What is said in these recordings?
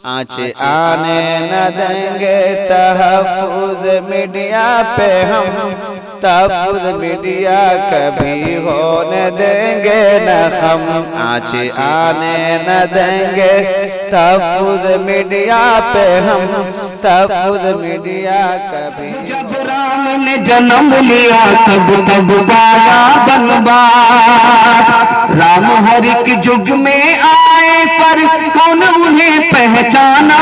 आँच आने न देंगे तहफ़्फ़ुज़ मीडिया पे हम, तहफ़्फ़ुज़ मीडिया कभी होने देंगे न हम। आँच आने न देंगे तहफ़्फ़ुज़ मीडिया पे हम, तहफ़्फ़ुज़ मीडिया कभी। जब राम ने जन्म लिया तब तब पाया बनवास। राम हर एक युग में आए पर कौन उन्हें पहचाना।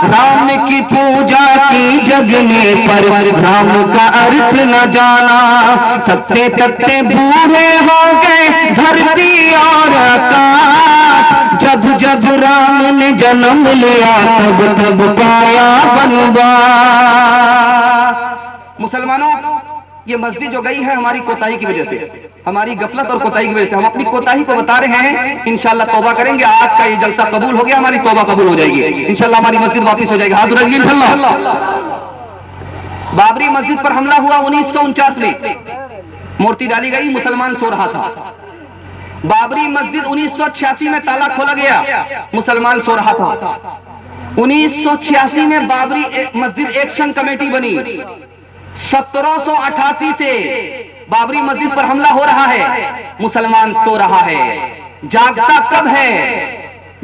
राम की पूजा की जग ने पर राम का अर्थ न जाना। तकते तकते बूढ़े हो गए धरती और आकाश। जब जब राम ने जन्म लिया तब तब पाया बनवास। मुसलमानों, ये मस्जिद जो गई है हमारी कोताही की वजह से, हमारी गफलत और कोताही की वजह से। हम अपनी कोताही को बता रहे हैं, इंशाल्लाह तौबा करेंगे। आज का ये जलसा कबूल हो गया, हमारी तौबा कबूल हो जाएगी इंशाल्लाह, हमारी मस्जिद वापस हो जाएगी। हाथ उठाइए इंशाल्लाह। बाबरी मस्जिद पर हमला हुआ 1949 में, मूर्ति डाली गई, मुसलमान सो रहा था। बाबरी मस्जिद 1986 में ताला खोला गया, मुसलमान सो रहा था। 1986 में बाबरी मस्जिद एक्शन कमेटी बनी। 1788 से बाबरी मस्जिद पर हमला हो रहा है, मुसलमान सो रहा है। जागता कब है?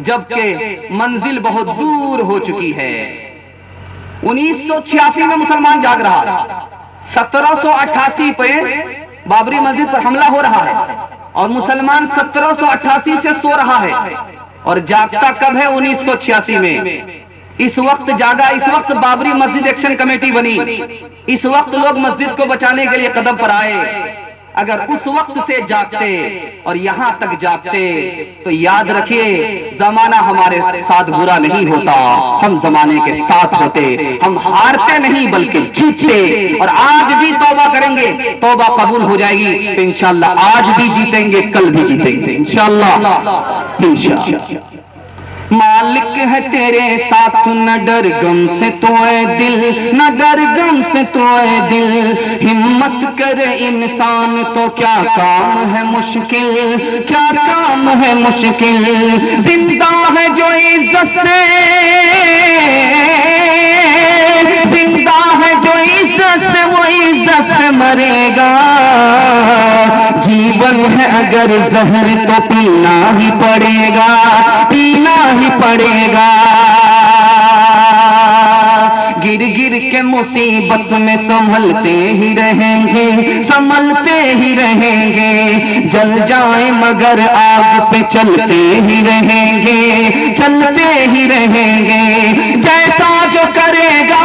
जबकि मंजिल बहुत दूर हो चुकी है। 1986 में मुसलमान जाग रहा, 1788 पे बाबरी मस्जिद पर हमला हो रहा है और मुसलमान 1788 से सो रहा है। और जागता कब है? 1986 में। इस वक्त जागा, इस वक्त बाबरी मस्जिद एक्शन कमेटी बनी, इस वक्त लोग मस्जिद को बचाने के लिए कदम पर आए। अगर उस वक्त से जागते और यहां तक जागते तो याद रखिए, जमाना हमारे साथ बुरा नहीं होता, हम जमाने के साथ होते। हम हारते नहीं बल्कि जीतते। और आज भी तौबा करेंगे, तौबा कबूल हो जाएगी तो इंशाल्लाह आज भी जीतेंगे, कल भी जीतेंगे इंशाल्लाह इंशाल्लाह। मालिक है तेरे साथ, न डर गम से तो ऐ दिल, न डर गम से तो ऐ दिल। हिम्मत करे इंसान तो क्या काम है मुश्किल, क्या काम है मुश्किल। जिंदा है जो इज्जत से, जिंदा है जो इज्जत से वो इज्जत से मरेगा। जीवन है अगर जहर तो पीना ही पड़ेगा, पीना ही पड़ेगा। गिर गिर के मुसीबत में संभलते ही रहेंगे, संभलते ही रहेंगे। जल जाए मगर आग पे चलते ही रहेंगे, चलते ही रहेंगे। जैसा जो करेगा,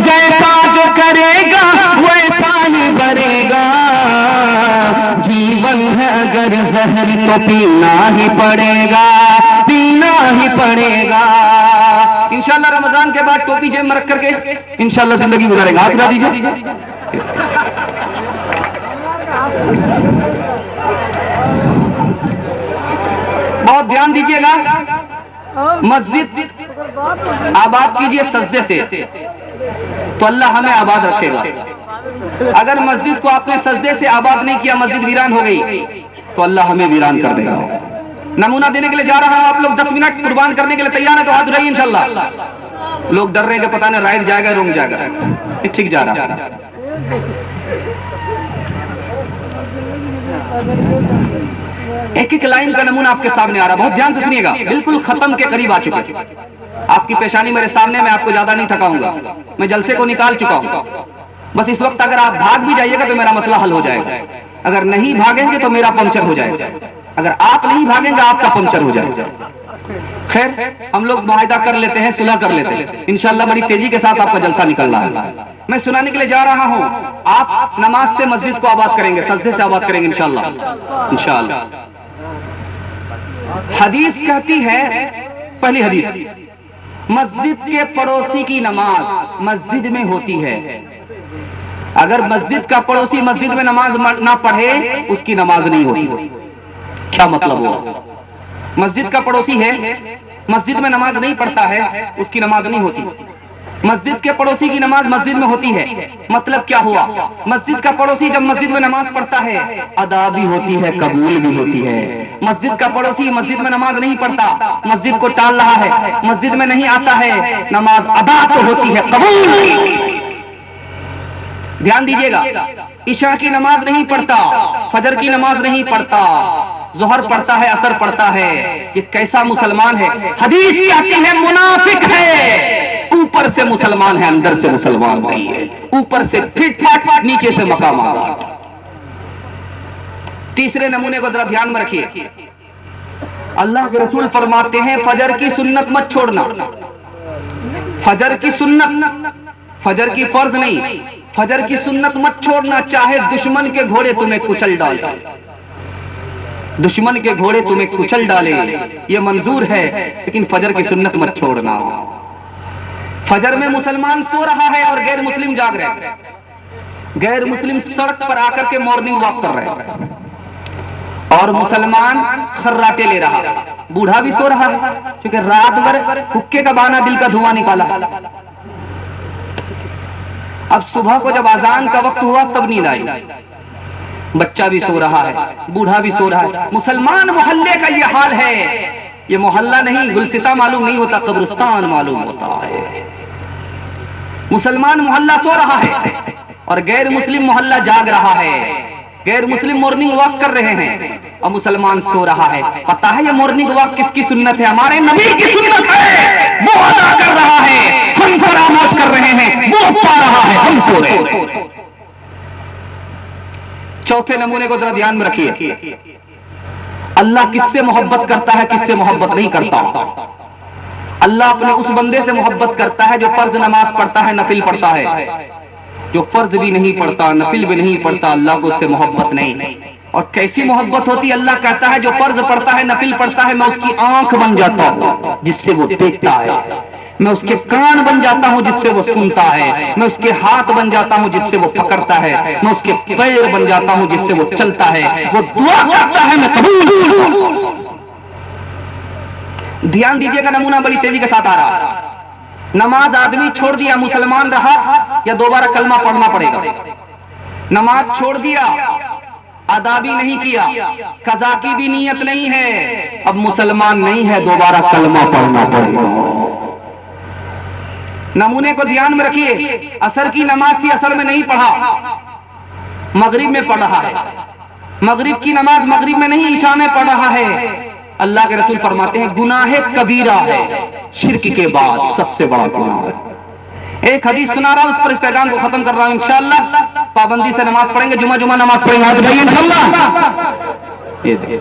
जैसा जो करेगा वैसा ही भरेगा। जीवन है अगर जहर तो पीना ही पड़ेगा, पीना ही पड़ेगा। इंशाल्लाह रमजान के बाद टोपी जेब में रख करके इंशाल्लाह जिंदगी गुजारेगा। हाथ उठा दीजिए। बहुत ध्यान दीजिएगा, मस्जिद आबाद कीजिए सजदे से तो अल्लाह हमें आबाद रखेगा। अगर मस्जिद को आपने सजदे से आबाद नहीं किया, मस्जिद वीरान हो गई तो अल्लाह हमें वीरान कर देगा। नमूना देने के लिए जा रहा हूं, आप लोग 10 मिनट कुर्बान करने के लिए तैयार है तो हाथ उठाइए इंशाल्लाह। लोग डर रहे हैं कि पता नहीं राइट जाएगा रोंग जाएगा, ठीक जा रहा है। एक एक लाइन का नमूना आपके सामने आ रहा, बहुत ध्यान से सुनिएगा। बिल्कुल खत्म के करीब आ चुके, आपकी पेशानी मेरे सामने, मैं आपको ज्यादा नहीं थकाऊंगा, मैं जलसे को निकाल चुका हूं। बस इस वक्त अगर आप भाग भी जाइएगा तो मेरा मसला हल हो जाएगा, अगर नहीं भागेंगे तो मेरा पंक्चर हो जाएगा, अगर आप नहीं भागेंगे आपका पंक्चर हो जाएगा। खैर हम लोग मुआहिदा कर लेते हैं, सुलह कर लेते हैं, इंशाल्लाह बड़ी तेजी के साथ आपका जलसा निकल रहा है। मैं सुनाने के लिए जा रहा हूं, आप नमाज से मस्जिद को आबाद करेंगे, सजदे से आबाद करेंगे इंशाल्लाह इंशाल्लाह। हदीस कहती है, पहली हदीस, मस्जिद के पड़ोसी की नमाज मस्जिद में होती है। अगर मस्जिद का पड़ोसी मस्जिद में नमाज ना पढ़े उसकी नमाज नहीं होती। क्या मतलब हुआ? मस्जिद का पड़ोसी है, मस्जिद में नमाज नहीं पढ़ता है, उसकी नमाज नहीं होती। मस्जिद के पड़ोसी की नमाज मस्जिद में होती है, मतलब क्या हुआ? मस्जिद का पड़ोसी जब मस्जिद में नमाज पढ़ता है अदा भी होती है, कबूल भी होती है। मस्जिद का पड़ोसी मस्जिद में नमाज नहीं पढ़ता, मस्जिद को टाल रहा है, मस्जिद में नहीं आता है, नमाज अदा तो होती है, कबूल। ध्यान दीजिएगा, इशा की नमाज नहीं पढ़ता, फजर की नमाज नहीं पढ़ता, जोहर पढ़ता है, असर पढ़ता है, ये कैसा मुसलमान है? हदीस कहती है मुनाफिक है, ऊपर से मुसलमान है, अंदर से मुसलमान नहीं है, ऊपर से फिट फाट, नीचे से मकाम आबाद। तीसरे नमूने को जरा ध्यान में रखिए, अल्लाह के रसूल फरमाते हैं फजर की सुन्नत मत छोड़ना। फजर की सुन्नत, फजर की फर्ज नहीं, फजर की सुन्नत मत छोड़ना, चाहे दुश्मन के घोड़े तुम्हें कुचल डाले, दुश्मन के घोड़े तुम्हें कुचल डाले, ये मंजूर है, लेकिन फजर की सुन्नत मत छोड़ना। फजर में मुसलमान सो रहा है और गैर मुस्लिम जाग रहे हैं, गैर मुस्लिम सड़क पर आकर के मॉर्निंग वॉक कर रहे हैं और मुसलमान खर्राटे ले रहा है, बूढ़ा भी सो रहा है क्योंकि रात भर हुक्के का बहाना दिल का धुआं निकाला। अब सुबह को जब अजान का वक्त हुआ तब नींद आई, बच्चा भी सो रहा है, बूढ़ा भी सो रहा है। मुसलमान मोहल्ले का ये हाल है, ये मोहल्ला नहीं, गुलसिता मालूम नहीं होता, कब्रिस्तान मालूम होता है। मुसलमान मोहल्ला सो रहा है और गैर मुस्लिम मोहल्ला जाग रहा है, गैर मुस्लिम मॉर्निंग वॉक कर रहे हैं और मुसलमान सो रहा है। पता है ये मॉर्निंग वॉक किसकी सुन्नत है? हमारे नबी की सुन्नत है, वो अदा कर रहा है, हम फरामोश कर रहे हैं, वो पा रहा है, हम सो रहे हैं। चौथे नमूने को जरा ध्यान में रखिए, अल्लाह किससे मोहब्बत करता है, किससे मोहब्बत नहीं करता। अल्लाह अपने उस बंदे से मोहब्बत करता है जो फर्ज नमाज पढ़ता है, नफिल पढ़ता है। जो फर्ज भी नहीं पढ़ता, नफिल भी नहीं पढ़ता, अल्लाह को उससे मोहब्बत नहीं। और कैसी मोहब्बत होती है? अल्लाह कहता है जो फर्ज पढ़ता है, नफिल पढ़ता है, मैं उसकी आंख बन जाता हूं जिससे वो देखता है, मैं उसके कान बन जाता हूं जिससे वो सुनता है, मैं उसके हाथ बन जाता हूं जिससे वो पकड़ता है, मैं उसके पैर बन जाता हूं जिससे वो चलता है, वो दुआ करता है, मैं कबूल। ध्यान दीजिएगा, नमूना बड़ी तेजी के साथ आ रहा है। नमाज आदमी छोड़ दिया, मुसलमान रहा या दोबारा कलमा पढ़ना पड़ेगा? नमाज छोड़ दिया, अदा भी नहीं किया, कज़ा की भी नियत नहीं है, अब मुसलमान नहीं है, दोबारा कलमा पढ़ना पड़ेगा। नमूने को ध्यान में रखिए, असर की नमाज थी, असर में नहीं पढ़ा, मगरिब में पढ़ रहा है, मगरिब की नमाज मगरिब में नहीं, ईशा में पढ़ रहा है। अल्लाह के रसूल फरमाते हैं गुनाह कबीरा है, शिर्क के बाद सबसे बड़ा गुनाह है। एक हदीस सुना रहा हूं, उस पर इस पैगाम को खत्म कर रहा हूं। इंशाअल्लाह पाबंदी से नमाज पढ़ेंगे, जुमा जुमा नमाज पढ़ेंगे, हाथ भाई इंशाअल्लाह। ये देखिए,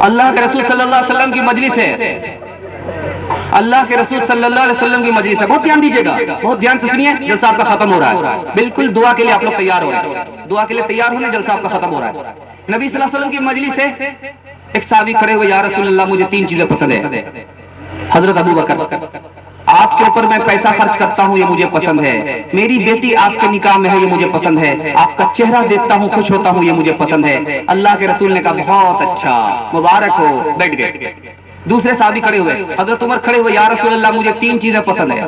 अल्लाह के रसूल सल्लल्लाहु अलैहि वसल्लम की मजलिस है, अल्लाह के रसूल सल्लल्लाहु अलैहि वसल्लम की मजलिस है। बहुत ध्यान दीजिएगा, बहुत ध्यान से सुनिए, जलसा आपका खत्म हो रहा है। बिल्कुल दुआ के लिए आप लोग तैयार हो रहे हैं, दुआ के लिए तैयार होने, जलसा आपका खत्म हो रहा है। नबी सल्लल्लाहु अलैहि वसल्लम की मजलिस है, एक साहबी खड़े हुए, या रसूल अल्लाह मुझे 3 चीजें पसंद है। हजरत अबू बकर, आपके ऊपर मैं पैसा खर्च करता हूँ, ये मुझे पसंद है। मेरी बेटी आपके निकाह में है, ये मुझे पसंद है। आपका चेहरा देखता हूँ, खुश होता हूँ, ये मुझे पसंद है। अल्लाह के रसूल ने कहा बहुत अच्छा, मुबारक हो, बैठ गए। दूसरे साहबी खड़े हुए, हजरत उमर खड़े हुए, या रसूल अल्लाह मुझे 3 चीजें पसंद है।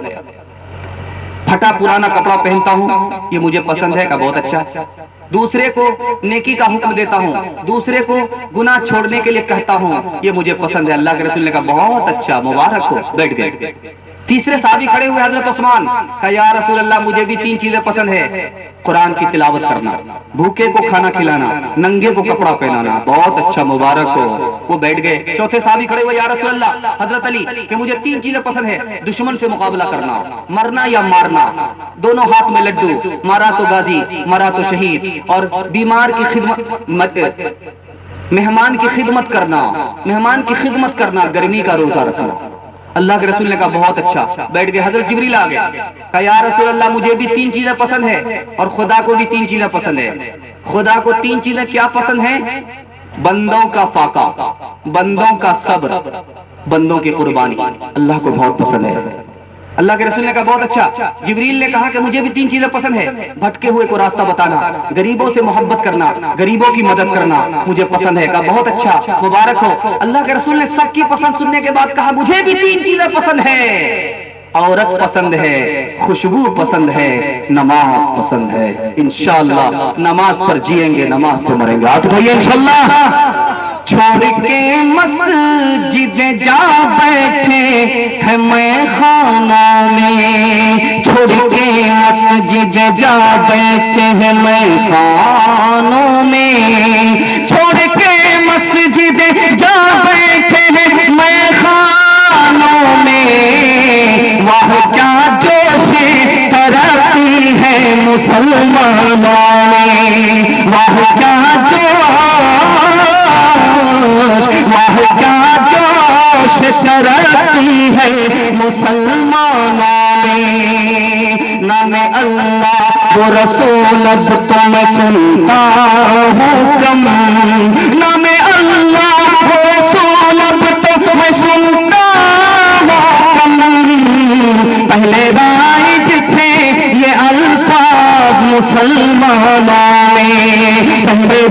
फटा पुराना कपड़ा पहनता हूँ, ये मुझे पसंद है। का बहुत अच्छा। दूसरे को नेकी का हुक्म देता हूँ, दूसरे को गुनाह छोड़ने के लिए कहता हूँ, ये मुझे पसंद है। अल्लाह के रसूल ने कहा बहुत अच्छा, मुबारक हो, बैठ गए। तीसरे साहबी खड़े हुए, हजरत उस्मान, कहा या रसूल अल्लाह मुझे भी 3 चीजें पसंद है, कुरान की तिलावत करना, भूखे को खाना खिलाना, नंगे को कपड़ा पहनाना। बहुत अच्छा, मुबारक हो, वो बैठ गए। चौथे साहबी खड़े हुए, या रसूल अल्लाह, हजरत अली, कि मुझे 3 चीजें पसंद है, दुश्मन से मुकाबला करना, मरना या मारना, दोनों हाथ में लड्डू, मारा तो गाजी, मरा तो शहीद, और बीमार की खिदमत, मेहमान की खिदमत करना, मेहमान की खिदमत करना, गर्मी का रोजा रखना। अल्लाह के रसूल ने कहा बहुत अच्छा, बैठ गए। हजरत जिब्रील आ गए, कहा या रसूल अल्लाह मुझे भी 3 चीजें पसंद है और खुदा को भी 3 चीजें पसंद है। खुदा को 3 चीजें क्या पसंद है? बंदों का फाका, बंदों का सब्र, बंदों की कुर्बानी, अल्लाह को बहुत पसंद है। अल्लाह के रसूल ने कहा बहुत अच्छा। जिब्रील ने कहा कि मुझे भी 3 चीजें पसंद है, भटके हुए को रास्ता बताना, गरीबों से मोहब्बत करना, गरीबों की मदद करना मुझे पसंद है। कहा बहुत अच्छा, मुबारक हो। अल्लाह के रसूल ने सबकी पसंद सुनने के बाद कहा मुझे भी 3 चीजें पसंद है, औरत पसंद है, खुशबू पसंद है, नमाज पसंद है। इंशाअल्लाह नमाज पर जिएंगे, नमाज पर मरेंगे। आप भैया इंशाअल्लाह। छोड़ के मस्जिद जा बैठे हैं मैं खानों में, छोड़ के मस्जिद जा बैठे हैं मैं खानों में, छोड़ के मस्जिद जा बैठे हैं मैं खानों में। वाह क्या जोश तरक्की है मुसलमानों में, वाह क्या वाह क्या जोश तरक्की है मुसलमानों में। नाम अल्लाह वो रसूल अब तो मैं सुनता हूँ कम, नाम अल्लाह वो रसूल अब तो मैं सुनता हूँ कम। पहले राइज थे ये अल्फाज मुसलमानों में, पहले